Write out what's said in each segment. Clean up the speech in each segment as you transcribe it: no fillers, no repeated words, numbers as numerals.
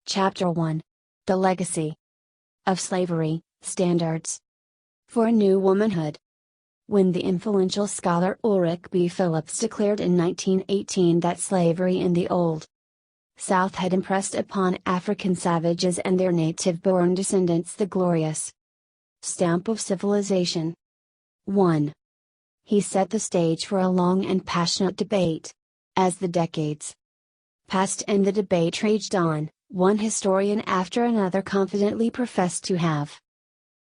Chapter 1. The Legacy of Slavery, Standards for a New Womanhood. When the influential scholar Ulrich B. Phillips declared in 1918 that slavery in the Old South had impressed upon African savages and their native-born descendants the glorious stamp of civilization. 1. He set the stage for a long and passionate debate. As the decades passed and the debate raged on, one historian after another confidently professed to have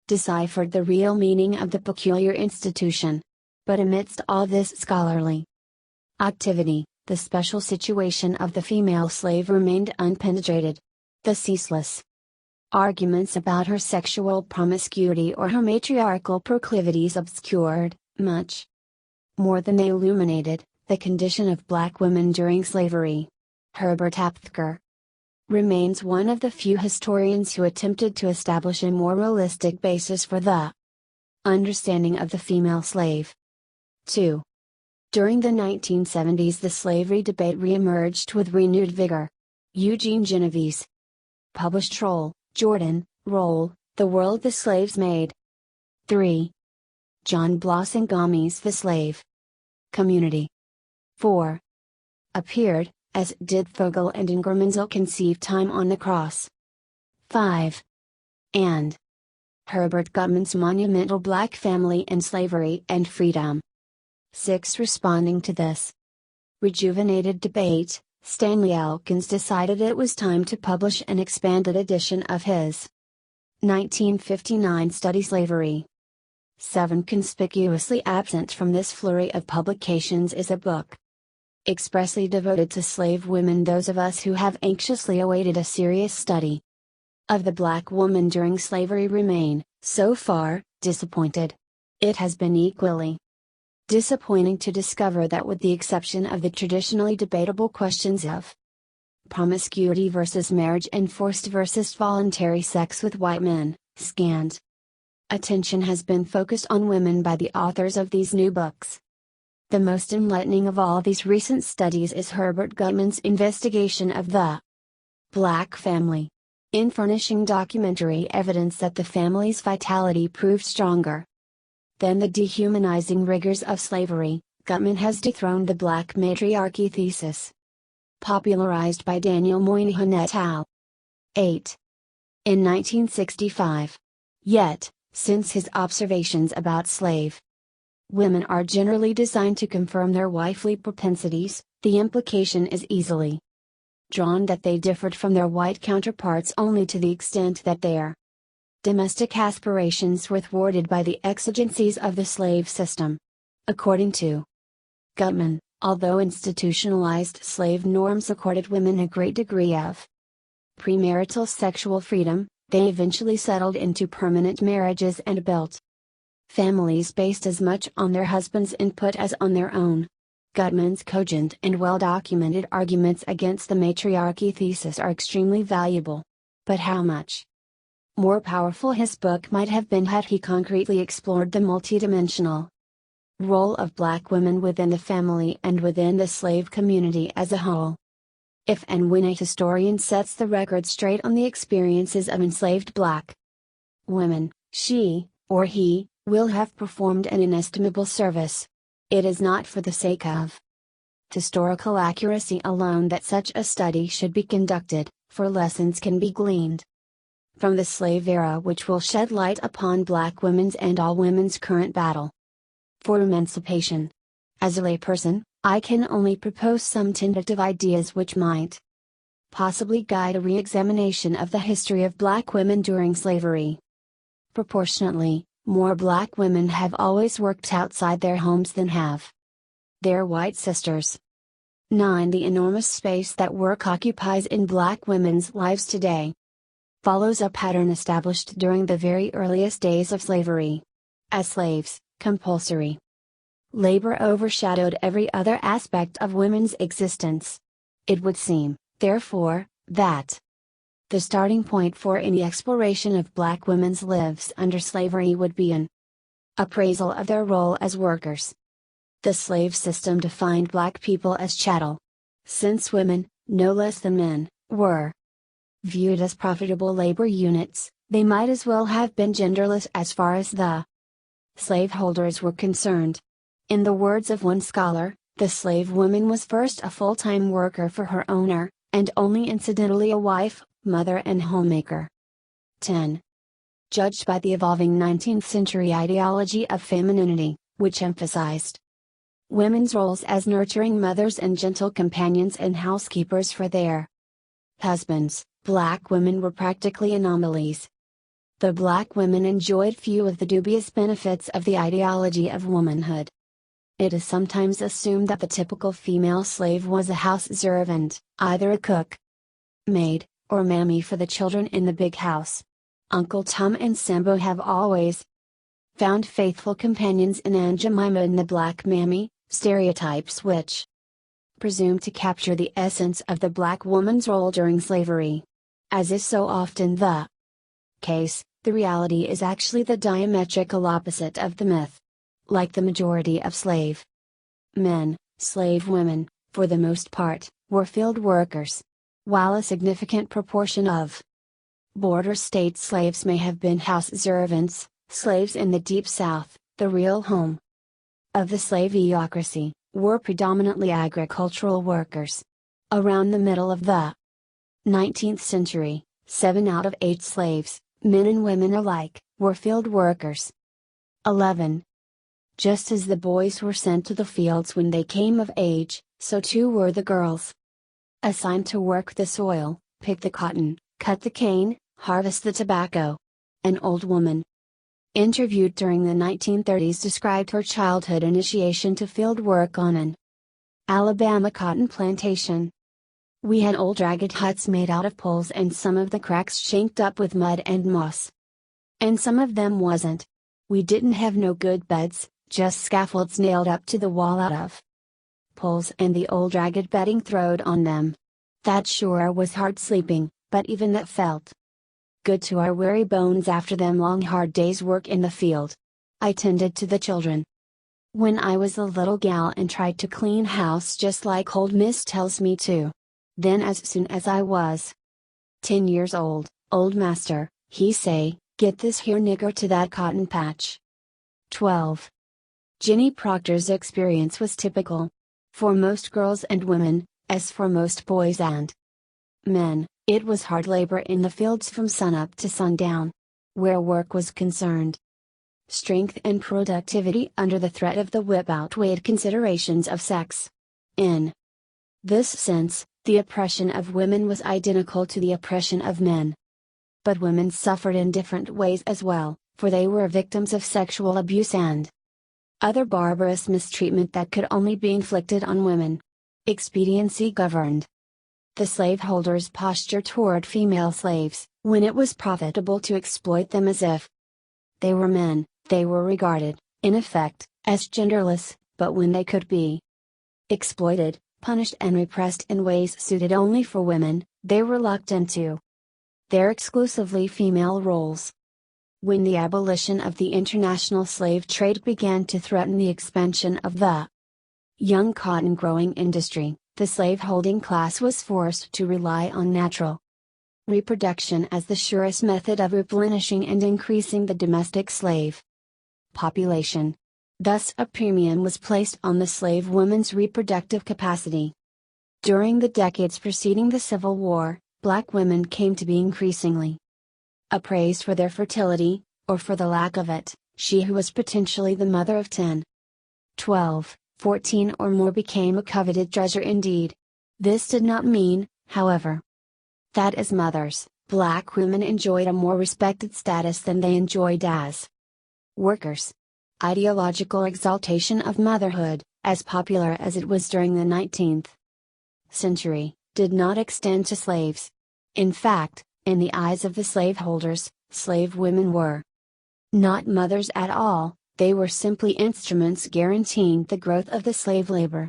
deciphered the real meaning of the peculiar institution. But amidst all this scholarly activity, the special situation of the female slave remained unpenetrated. The ceaseless arguments about her sexual promiscuity or her matriarchal proclivities obscured, much more than they illuminated, the condition of black women during slavery. Herbert Aptheker remains one of the few historians who attempted to establish a more realistic basis for the understanding of the female slave. 2. During the 1970s, the slavery debate re-emerged with renewed vigor. Eugene Genovese published Roll, Jordan, Roll, The World the Slaves Made. 3. John Blossingami's The Slave Community. 4. Appeared, as did Fogel and Ingerman's Ill-Conceived Time on the Cross. 5. And Herbert Gutman's monumental Black Family and Slavery and Freedom. 6. Responding to this rejuvenated debate, Stanley Elkins decided it was time to publish an expanded edition of his 1959 study Slavery. 7. Conspicuously absent from this flurry of publications is a book expressly devoted to slave women. Those of us who have anxiously awaited a serious study of the black woman during slavery remain, so far, disappointed. It has been equally disappointing to discover that, with the exception of the traditionally debatable questions of promiscuity versus marriage and forced versus voluntary sex with white men, scant attention has been focused on women by the authors of these new books. The most enlightening of all these recent studies is Herbert Gutman's investigation of the Black family. In furnishing documentary evidence that the family's vitality proved stronger than the dehumanizing rigors of slavery, Gutman has dethroned the Black matriarchy thesis, popularized by Daniel Moynihan et al. 8. In 1965. Yet, since his observations about slave women are generally designed to confirm their wifely propensities, the implication is easily drawn that they differed from their white counterparts only to the extent that their domestic aspirations were thwarted by the exigencies of the slave system. According to Gutman, although institutionalized slave norms accorded women a great degree of premarital sexual freedom, they eventually settled into permanent marriages and built families based as much on their husband's input as on their own. Gutman's cogent and well-documented arguments against the matriarchy thesis are extremely valuable. But how much more powerful his book might have been had he concretely explored the multidimensional role of black women within the family and within the slave community as a whole. If and when a historian sets the record straight on the experiences of enslaved black women, she, or he, will have performed an inestimable service. It is not for the sake of historical accuracy alone that such a study should be conducted, for lessons can be gleaned from the slave era which will shed light upon black women's and all women's current battle for emancipation. As a layperson, I can only propose some tentative ideas which might possibly guide a re-examination of the history of black women during slavery. Proportionately, more black women have always worked outside their homes than have their white sisters. 9. The enormous space that work occupies in black women's lives today follows a pattern established during the very earliest days of slavery. As slaves, compulsory labor overshadowed every other aspect of women's existence. It would seem, therefore, that the starting point for any exploration of black women's lives under slavery would be an appraisal of their role as workers. The slave system defined black people as chattel. Since women, no less than men, were Viewed as profitable labor units, they might as well have been genderless as far as the slaveholders were concerned. In the words of one scholar, the slave woman was first a full-time worker for her owner, and only incidentally a wife, mother and homemaker. 10. Judged by the evolving 19th century ideology of femininity, which emphasized women's roles as nurturing mothers and gentle companions and housekeepers for their husbands, black women were practically anomalies. The black women enjoyed few of the dubious benefits of the ideology of womanhood. It is sometimes assumed that the typical female slave was a house servant, either a cook, maid, or mammy for the children in the big house. Uncle Tom and Sambo have always found faithful companions in Aunt Jemima and the black mammy, stereotypes which presume to capture the essence of the black woman's role during slavery. As is so often the case, the reality is actually the diametrical opposite of the myth. Like the majority of slave men, slave women, for the most part, were field workers, while a significant proportion of border state slaves may have been house servants. Slaves in the Deep South, the real home of the slaveocracy, were predominantly agricultural workers. Around the middle of the 19th century, 7 out of 8 slaves, men and women alike, were field workers. 11. Just as the boys were sent to the fields when they came of age, so too were the girls. Assigned to work the soil, pick the cotton, cut the cane, harvest the tobacco. An old woman interviewed during the 1930s described her childhood initiation to field work on an Alabama cotton plantation. We had old ragged huts made out of poles and some of the cracks shanked up with mud and moss. And some of them wasn't. We didn't have no good beds, just scaffolds nailed up to the wall out of poles and the old ragged bedding throwed on them. That sure was hard sleeping, but even that felt good to our weary bones after them long hard days' work in the field. I tended to the children when I was a little gal and tried to clean house just like old Miss tells me to. Then as soon as I was 10 years old, old master, he say, get this here nigger to that cotton patch. 12. Jenny Proctor's experience was typical. For most girls and women, as for most boys and men, it was hard labor in the fields from sunup to sundown. Where work was concerned, strength and productivity under the threat of the whip outweighed considerations of sex. In this sense, the oppression of women was identical to the oppression of men. But women suffered in different ways as well, for they were victims of sexual abuse and other barbarous mistreatment that could only be inflicted on women. Expediency governed the slaveholders' posture toward female slaves. When it was profitable to exploit them as if they were men, they were regarded, in effect, as genderless, but when they could be exploited, punished and repressed in ways suited only for women, they were locked into their exclusively female roles. When the abolition of the international slave trade began to threaten the expansion of the young cotton growing industry, the slaveholding class was forced to rely on natural reproduction as the surest method of replenishing and increasing the domestic slave population. Thus a premium was placed on the slave woman's reproductive capacity. During the decades preceding the Civil War, black women came to be increasingly appraised for their fertility, or for the lack of it. She who was potentially the mother of 10, 12, 14 or more became a coveted treasure indeed. This did not mean, however, that as mothers, black women enjoyed a more respected status than they enjoyed as workers. Ideological exaltation of motherhood, as popular as it was during the 19th century, did not extend to slaves. In fact, in the eyes of the slaveholders, slave women were not mothers at all, they were simply instruments guaranteeing the growth of the slave labor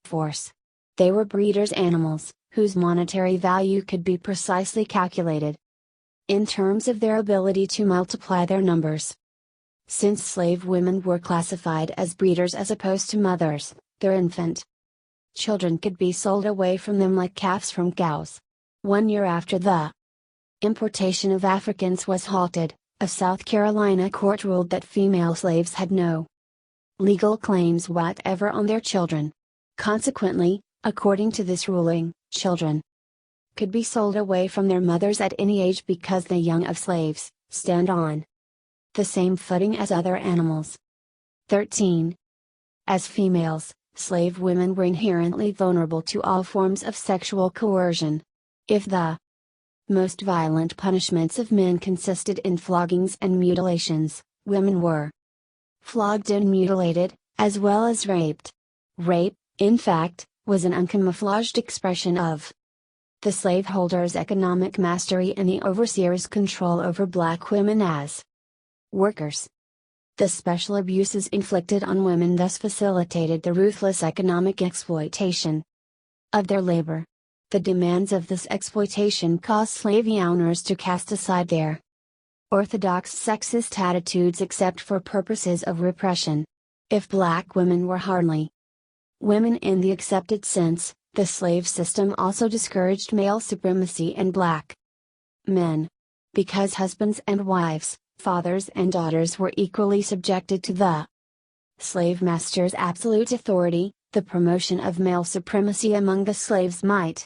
force. They were breeders' animals, whose monetary value could be precisely calculated in terms of their ability to multiply their numbers. Since slave women were classified as breeders as opposed to mothers, their infant children could be sold away from them like calves from cows. 1 year after the Importation of Africans was halted. A South Carolina court ruled that female slaves had no legal claims whatever on their children. Consequently, according to this ruling, children could be sold away from their mothers at any age because the young of slaves stand on the same footing as other animals. 13. As females, slave women were inherently vulnerable to all forms of sexual coercion. If the most violent punishments of men consisted in floggings and mutilations, women were flogged and mutilated, as well as raped. Rape, in fact, was an uncamouflaged expression of the slaveholder's economic mastery and the overseer's control over black women as workers. The special abuses inflicted on women thus facilitated the ruthless economic exploitation of their labor. The demands of this exploitation caused slave owners to cast aside their orthodox sexist attitudes except for purposes of repression. If black women were hardly women in the accepted sense, the slave system also discouraged male supremacy in black men. Because husbands and wives, fathers and daughters were equally subjected to the slave master's absolute authority, the promotion of male supremacy among the slaves might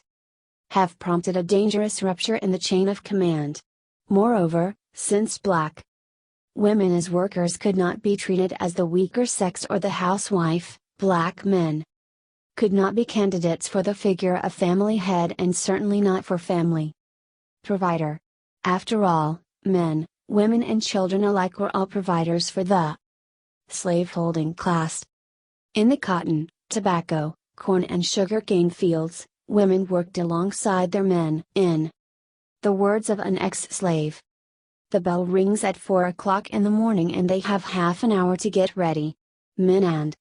have prompted a dangerous rupture in the chain of command. Moreover, since black women as workers could not be treated as the weaker sex or the housewife, black men could not be candidates for the figure of family head and certainly not for family provider. After all, men, women and children alike were all providers for the slaveholding class. In the cotton, tobacco, corn and sugarcane fields, women worked alongside their men. In the words of an ex-slave, the bell rings at 4 o'clock in the morning and they have half an hour to get ready. Men and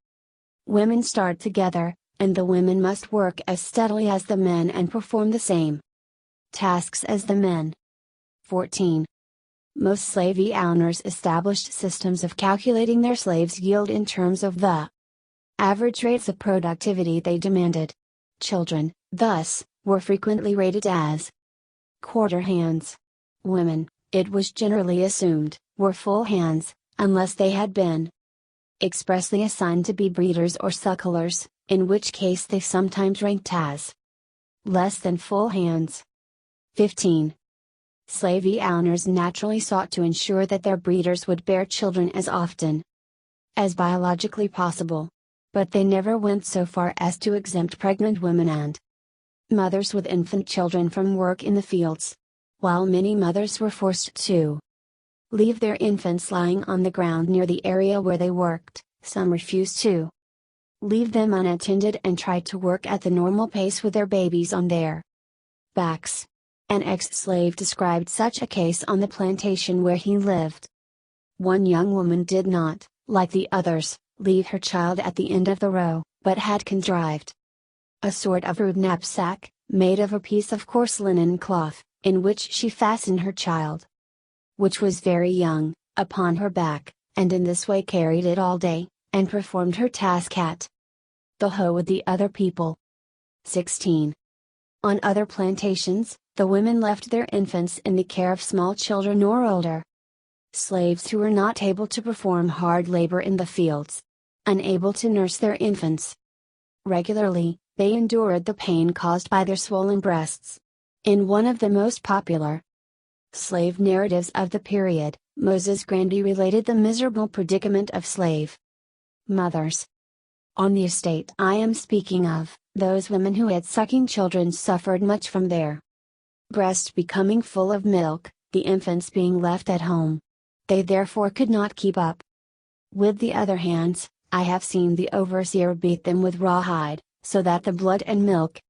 women start together, and the women must work as steadily as the men and perform the same tasks as the men. 14. Most slave owners established systems of calculating their slaves' yield in terms of the average rates of productivity they demanded. Children, thus, were frequently rated as quarter hands. Women, it was generally assumed, were full hands, unless they had been expressly assigned to be breeders or sucklers, in which case they sometimes ranked as less than full hands. 15. Slave owners naturally sought to ensure that their breeders would bear children as often as biologically possible. But they never went so far as to exempt pregnant women and mothers with infant children from work in the fields. While many mothers were forced to leave their infants lying on the ground near the area where they worked, some refused to leave them unattended and tried to work at the normal pace with their babies on their backs. An ex-slave described such a case on the plantation where he lived. One young woman did not, like the others, leave her child at the end of the row, but had contrived a sort of rude knapsack, made of a piece of coarse linen cloth, in which she fastened her child, which was very young, upon her back, and in this way carried it all day, and performed her task at the hoe with the other people. 16. On other plantations, the women left their infants in the care of small children or older slaves who were not able to perform hard labor in the fields. Unable to nurse their infants regularly, they endured the pain caused by their swollen breasts. In one of the most popular slave narratives of the period, Moses Grandy related the miserable predicament of slave mothers. On the estate I am speaking of, those women who had sucking children suffered much from their breast becoming full of milk, the infants being left at home. They therefore could not keep up with the other hands. I have seen the overseer beat them with rawhide, so that the blood and milk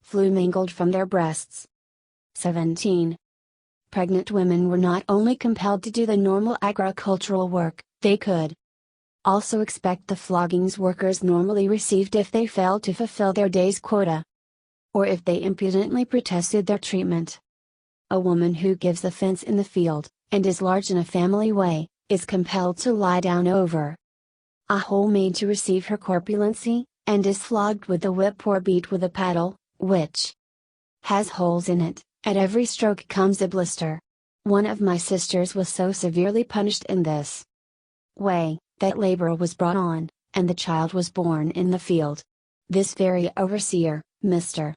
flew mingled from their breasts. 17. Pregnant women were not only compelled to do the normal agricultural work, they could also expect the floggings workers normally received if they failed to fulfill their day's quota, or if they impudently protested their treatment. A woman who gives offense in the field, and is large in a family way, is compelled to lie down over a hole made to receive her corpulency, and is flogged with a whip or beat with a paddle, which has holes in it, At every stroke comes a blister. One of my sisters was so severely punished in this way, that labor was brought on, and the child was born in the field. This very overseer, Mr.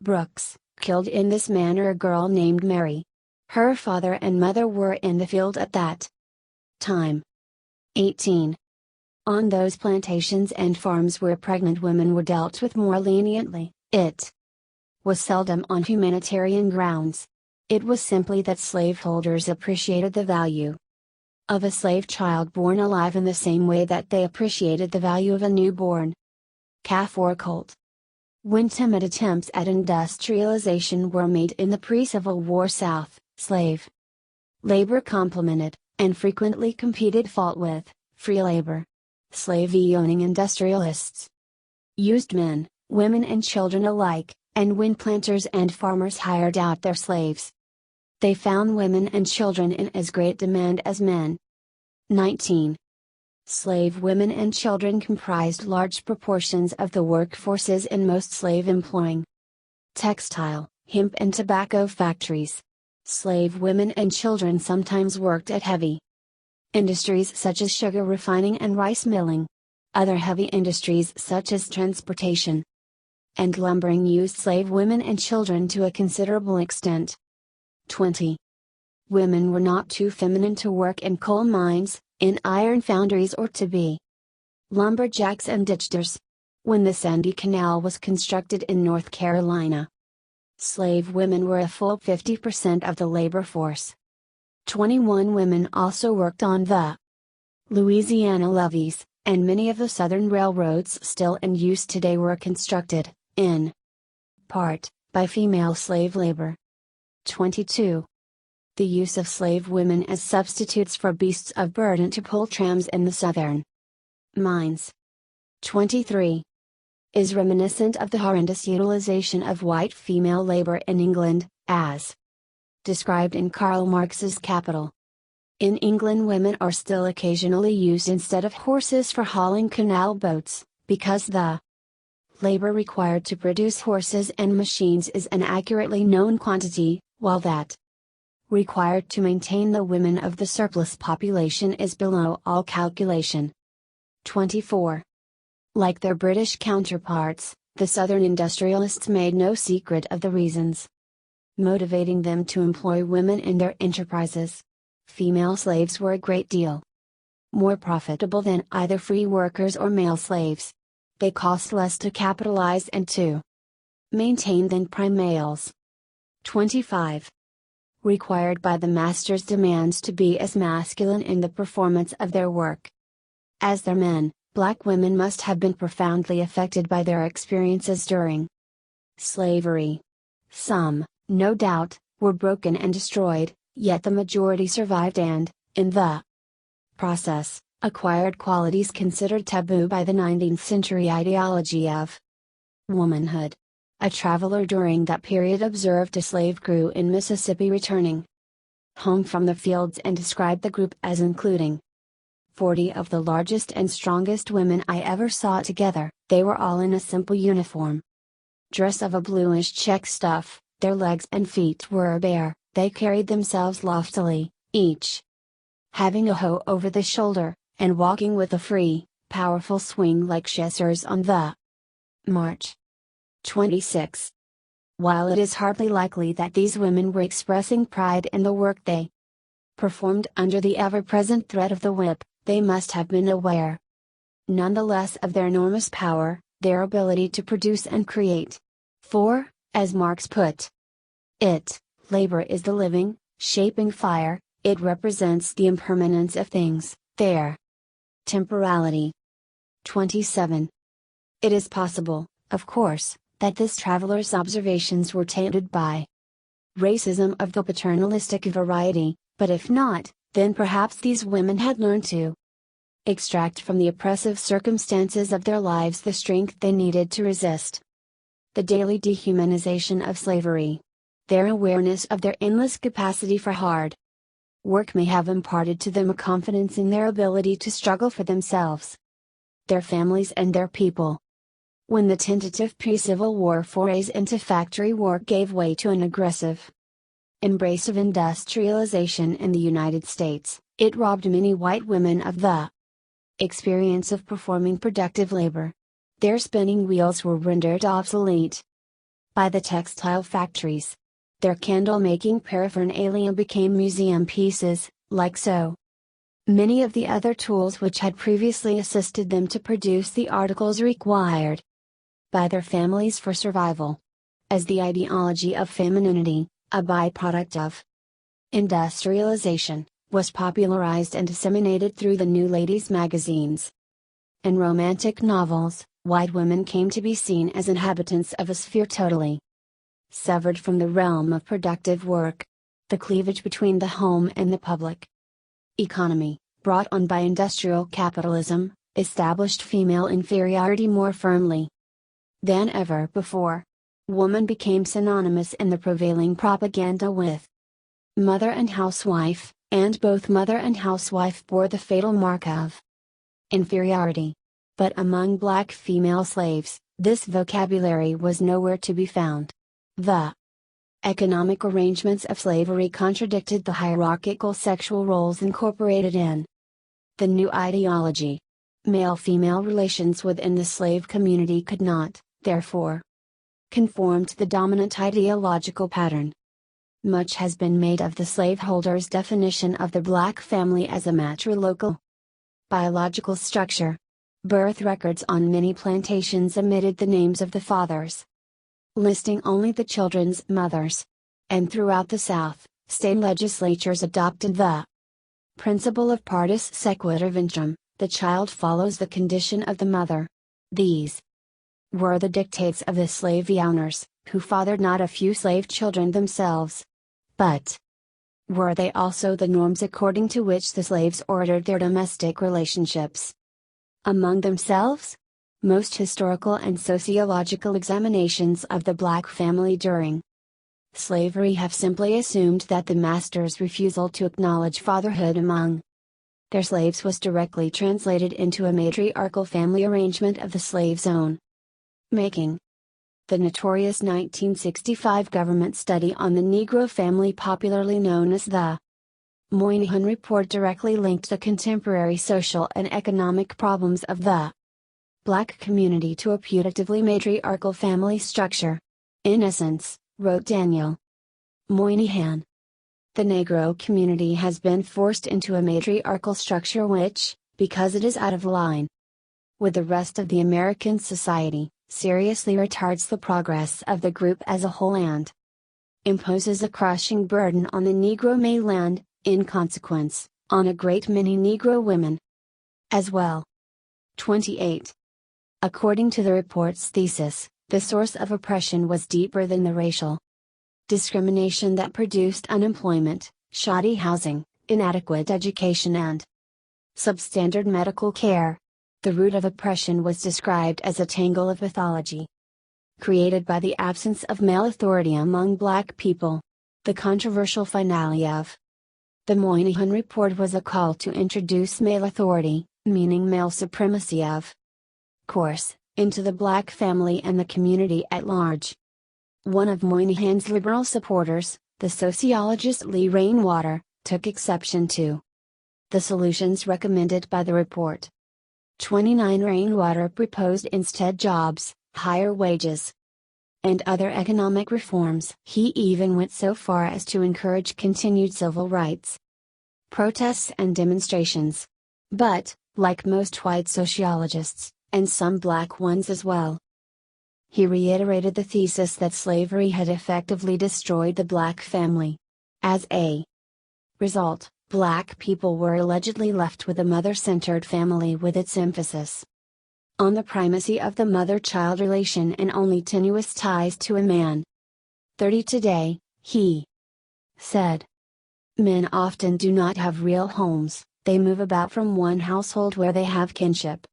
Brooks, killed in this manner a girl named Mary. Her father and mother were in the field at that time. 18. On those plantations and farms where pregnant women were dealt with more leniently, it was seldom on humanitarian grounds. It was simply that slaveholders appreciated the value of a slave child born alive in the same way that they appreciated the value of a newborn calf or colt. When timid attempts at industrialization were made in the pre-Civil War South, slave labor complemented, and frequently competed fault with, free labor. Slave-owning industrialists used men, women and children alike, and when planters and farmers hired out their slaves, they found women and children in as great demand as men. 19. Slave women and children comprised large proportions of the workforces in most slave-employing textile, hemp and tobacco factories. Slave women and children sometimes worked at heavy industries such as sugar refining and rice milling. Other heavy industries such as transportation and lumbering used slave women and children to a considerable extent. 20. Women were not too feminine to work in coal mines, in iron foundries or to be lumberjacks and ditchers. When the Sandy Canal was constructed in North Carolina, slave women were a full 50% of the labor force. 21 women also worked on the Louisiana levees, and many of the Southern railroads still in use today were constructed, in part, by female slave labor. 22. The use of slave women as substitutes for beasts of burden to pull trams in the Southern mines. 23. Is reminiscent of the horrendous utilization of white female labor in England, as described in Karl Marx's Capital. In England, women are still occasionally used instead of horses for hauling canal boats, because the labor required to produce horses and machines is an accurately known quantity, while that required to maintain the women of the surplus population is below all calculation. 24. Like their British counterparts, the Southern industrialists made no secret of the reasons motivating them to employ women in their enterprises. Female slaves were a great deal more profitable than either free workers or male slaves. They cost less to capitalize and to maintain than prime males. 25. Required by the master's demands to be as masculine in the performance of their work as their men, black women must have been profoundly affected by their experiences during slavery. Some, no doubt, were broken and destroyed, yet the majority survived and, in the process, acquired qualities considered taboo by the 19th century ideology of womanhood. A traveler during that period observed a slave crew in Mississippi returning home from the fields and described the group as including 40 of the largest and strongest women I ever saw together. They were all in a simple uniform dress of a bluish check stuff, their legs and feet were bare, they carried themselves loftily, each having a hoe over the shoulder, and walking with a free, powerful swing like chasseurs on the march. 26. While it is hardly likely that these women were expressing pride in the work they performed under the ever-present threat of the whip, they must have been aware, nonetheless, of their enormous power, their ability to produce and create. For, as Marx put it, labor is the living, shaping fire, it represents the impermanence of things, their temporality. 27. It is possible, of course, that this traveler's observations were tainted by racism of the paternalistic variety, but if not, then perhaps these women had learned to extract from the oppressive circumstances of their lives the strength they needed to resist the daily dehumanization of slavery. Their awareness of their endless capacity for hard work may have imparted to them a confidence in their ability to struggle for themselves, their families and their people. When the tentative pre-Civil War forays into factory work gave way to an aggressive embrace of industrialization in the United States, it robbed many white women of the experience of performing productive labor. Their spinning wheels were rendered obsolete by the textile factories. Their candle-making paraphernalia became museum pieces, like so many of the other tools which had previously assisted them to produce the articles required by their families for survival. As the ideology of femininity, a byproduct of industrialization, was popularized and disseminated through the new ladies' magazines and romantic novels, white women came to be seen as inhabitants of a sphere totally severed from the realm of productive work. The cleavage between the home and the public economy, brought on by industrial capitalism, established female inferiority more firmly than ever before. Woman became synonymous in the prevailing propaganda with mother and housewife, and both mother and housewife bore the fatal mark of inferiority. But among black female slaves, this vocabulary was nowhere to be found. The economic arrangements of slavery contradicted the hierarchical sexual roles incorporated in the new ideology. Male-female relations within the slave community could not, therefore, conform to the dominant ideological pattern. Much has been made of the slaveholders' definition of the black family as a matrilocal biological structure. Birth records on many plantations omitted the names of the fathers, listing only the children's mothers. And throughout the South, state legislatures adopted the principle of partus sequitur ventrum, the child follows the condition of the mother. These were the dictates of the slave owners, who fathered not a few slave children themselves. But were they also the norms according to which the slaves ordered their domestic relationships among themselves? Most historical and sociological examinations of the black family during slavery have simply assumed that the master's refusal to acknowledge fatherhood among their slaves was directly translated into a matriarchal family arrangement of the slave's own making. The notorious 1965 government study on the Negro family, popularly known as the Moynihan Report, directly linked the contemporary social and economic problems of the black community to a putatively matriarchal family structure. In essence, wrote Daniel Moynihan, the Negro community has been forced into a matriarchal structure which, because it is out of line with the rest of the American society, seriously retards the progress of the group as a whole and imposes a crushing burden on the Negro mainland, in consequence, on a great many Negro women as well. 28. According to the report's thesis, the source of oppression was deeper than the racial discrimination that produced unemployment, shoddy housing, inadequate education and substandard medical care. The root of oppression was described as a tangle of pathology created by the absence of male authority among black people. The controversial finale of the Moynihan Report was a call to introduce male authority, meaning male supremacy of course, into the black family and the community at large. One of Moynihan's liberal supporters, the sociologist Lee Rainwater, took exception to the solutions recommended by the report. 29 Rainwater proposed instead jobs, higher wages, and other economic reforms. He even went so far as to encourage continued civil rights protests and demonstrations. But, like most white sociologists, and some black ones as well, he reiterated the thesis that slavery had effectively destroyed the black family. As a result, black people were allegedly left with a mother-centered family with its emphasis on the primacy of the mother-child relation and only tenuous ties to a man. 30 Today, he said, men often do not have real homes, they move about from one household where they have kinship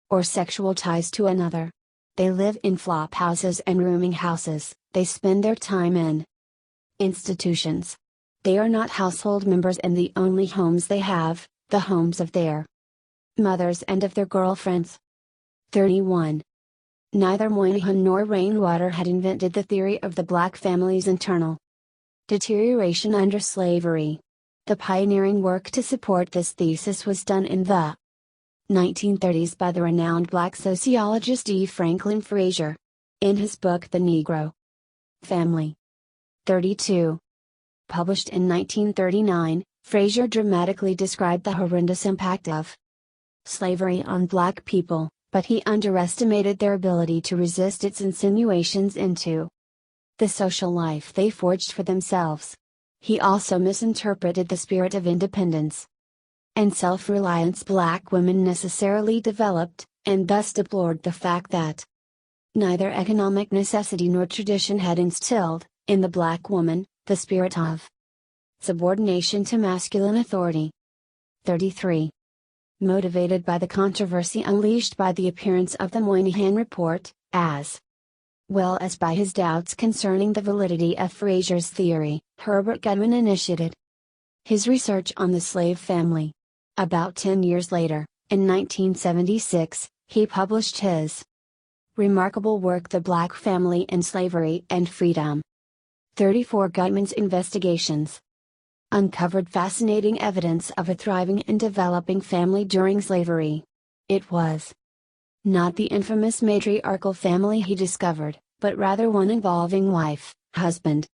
or sexual ties to another. They live in flop houses and rooming houses, they spend their time in institutions. They are not household members, and the only homes they have, the homes of their mothers and of their girlfriends. 31. Neither Moynihan nor Rainwater had invented the theory of the black family's internal Deterioration under slavery. The pioneering work to support this thesis was done in the 1930s by the renowned black sociologist E. Franklin Frazier. In his book The Negro Family. 32. Published in 1939, Frazier dramatically described the horrendous impact of slavery on black people, but he underestimated their ability to resist its insinuations into the social life they forged for themselves. He also misinterpreted the spirit of independence and self-reliance black women necessarily developed, and thus deplored the fact that neither economic necessity nor tradition had instilled, in the black woman, the spirit of subordination to masculine authority. 33. Motivated by the controversy unleashed by the appearance of the Moynihan Report, as well as by his doubts concerning the validity of Frazier's theory, Herbert Gutman initiated his research on the slave family. About 10 years later, in 1976, he published his remarkable work The Black Family in Slavery and Freedom. 34. Gutman's investigations uncovered fascinating evidence of a thriving and developing family during slavery. It was not the infamous matriarchal family he discovered, but rather one involving wife, husband,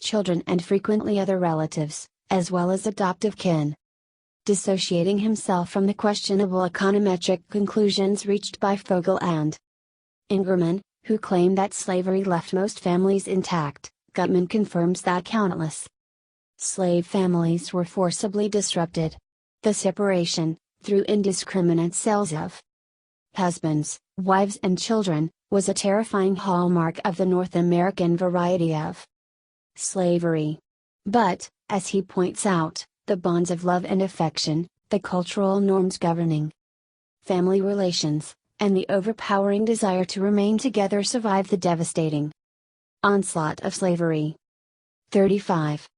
children and frequently other relatives, as well as adoptive kin. Dissociating himself from the questionable econometric conclusions reached by Fogel and Ingerman, who claim that slavery left most families intact, Gutman confirms that countless slave families were forcibly disrupted. The separation, through indiscriminate sales of husbands, wives and children, was a terrifying hallmark of the North American variety of slavery. But, as he points out, the bonds of love and affection, the cultural norms governing family relations, and the overpowering desire to remain together survived the devastating onslaught of slavery. 35.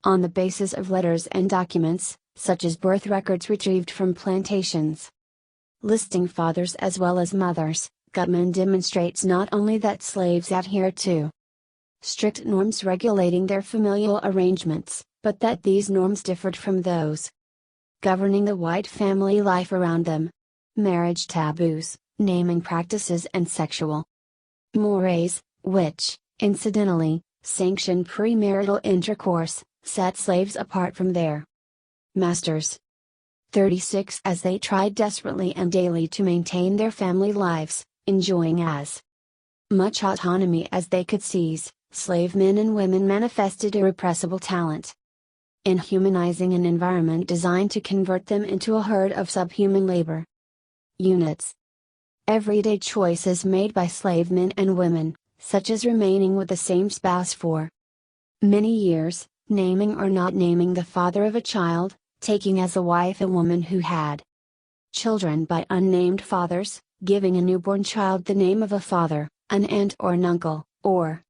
On the basis of letters and documents, such as birth records retrieved from plantations, listing fathers as well as mothers, Gutman demonstrates not only that slaves adhered to strict norms regulating their familial arrangements, but that these norms differed from those governing the white family life around them. Marriage taboos, naming practices and sexual mores, which, incidentally, sanctioned premarital intercourse, set slaves apart from their masters. 36. As they tried desperately and daily to maintain their family lives, enjoying as much autonomy as they could seize, slave men and women manifested irrepressible talent in humanizing an environment designed to convert them into a herd of subhuman labor units. Everyday choices made by slave men and women, such as remaining with the same spouse for many years, naming or not naming the father of a child, taking as a wife a woman who had children by unnamed fathers, giving a newborn child the name of a father, an aunt or an uncle, or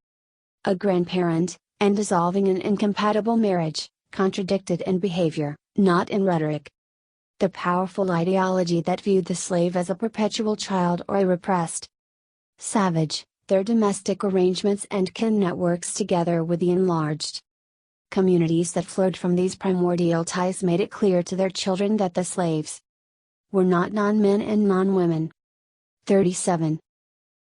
a grandparent, and dissolving an incompatible marriage, contradicted in behavior, not in rhetoric. The powerful ideology that viewed the slave as a perpetual child or a repressed savage, their domestic arrangements and kin networks together with the enlarged communities that flowed from these primordial ties made it clear to their children that the slaves were not non-men and non-women. 37.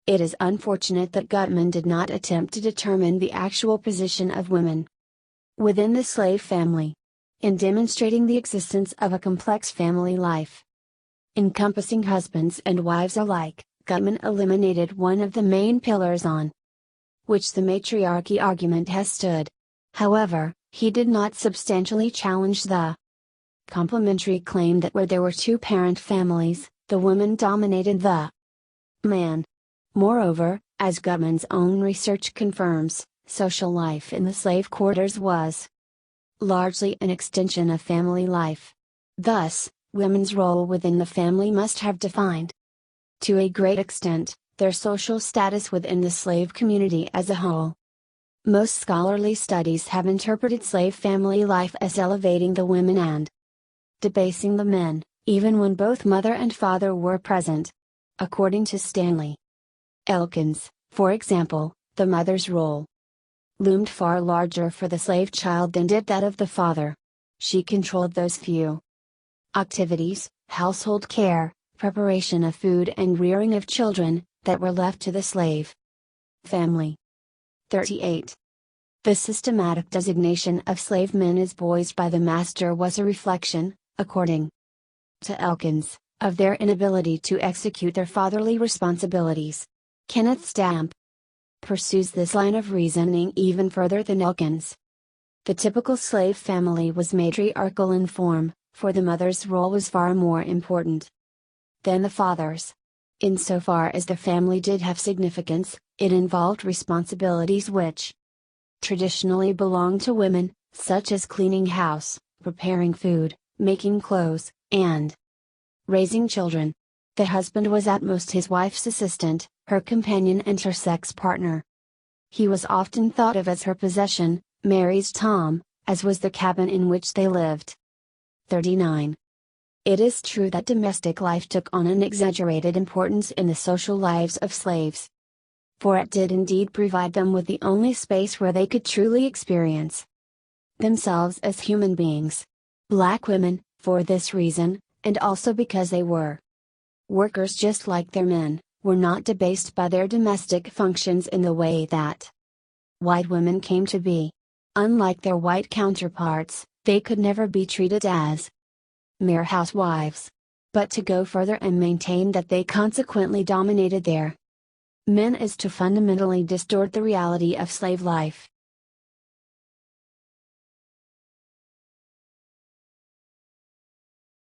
It is unfortunate that Gutman did not attempt to determine the actual position of women within the slave family, in demonstrating the existence of a complex family life encompassing husbands and wives alike. Gutman eliminated one of the main pillars on which the matriarchy argument has stood. However, he did not substantially challenge the complementary claim that where there were two-parent families, the woman dominated the man. Moreover, as Gutman's own research confirms, social life in the slave quarters was largely an extension of family life. Thus, women's role within the family must have defined, to a great extent, their social status within the slave community as a whole. Most scholarly studies have interpreted slave family life as elevating the women and debasing the men, even when both mother and father were present. According to Stanley Elkins, for example, the mother's role loomed far larger for the slave child than did that of the father. She controlled those few activities, household care, preparation of food and rearing of children, that were left to the slave family. 38. The systematic designation of slave men as boys by the master was a reflection, according to Elkins, of their inability to execute their fatherly responsibilities. Kenneth Stamp pursues this line of reasoning even further than Elkins. The typical slave family was matriarchal in form, for the mother's role was far more important than the father's. Insofar as the family did have significance, it involved responsibilities which traditionally belonged to women, such as cleaning house, preparing food, making clothes, and raising children. The husband was at most his wife's assistant, her companion and her sex partner. He was often thought of as her possession, Mary's Tom, as was the cabin in which they lived. 39. It is true that domestic life took on an exaggerated importance in the social lives of slaves. For it did indeed provide them with the only space where they could truly experience themselves as human beings. Black women, for this reason, and also because they were workers just like their men, were not debased by their domestic functions in the way that white women came to be. Unlike their white counterparts, they could never be treated as mere housewives. But to go further and maintain that they consequently dominated their men is to fundamentally distort the reality of slave life.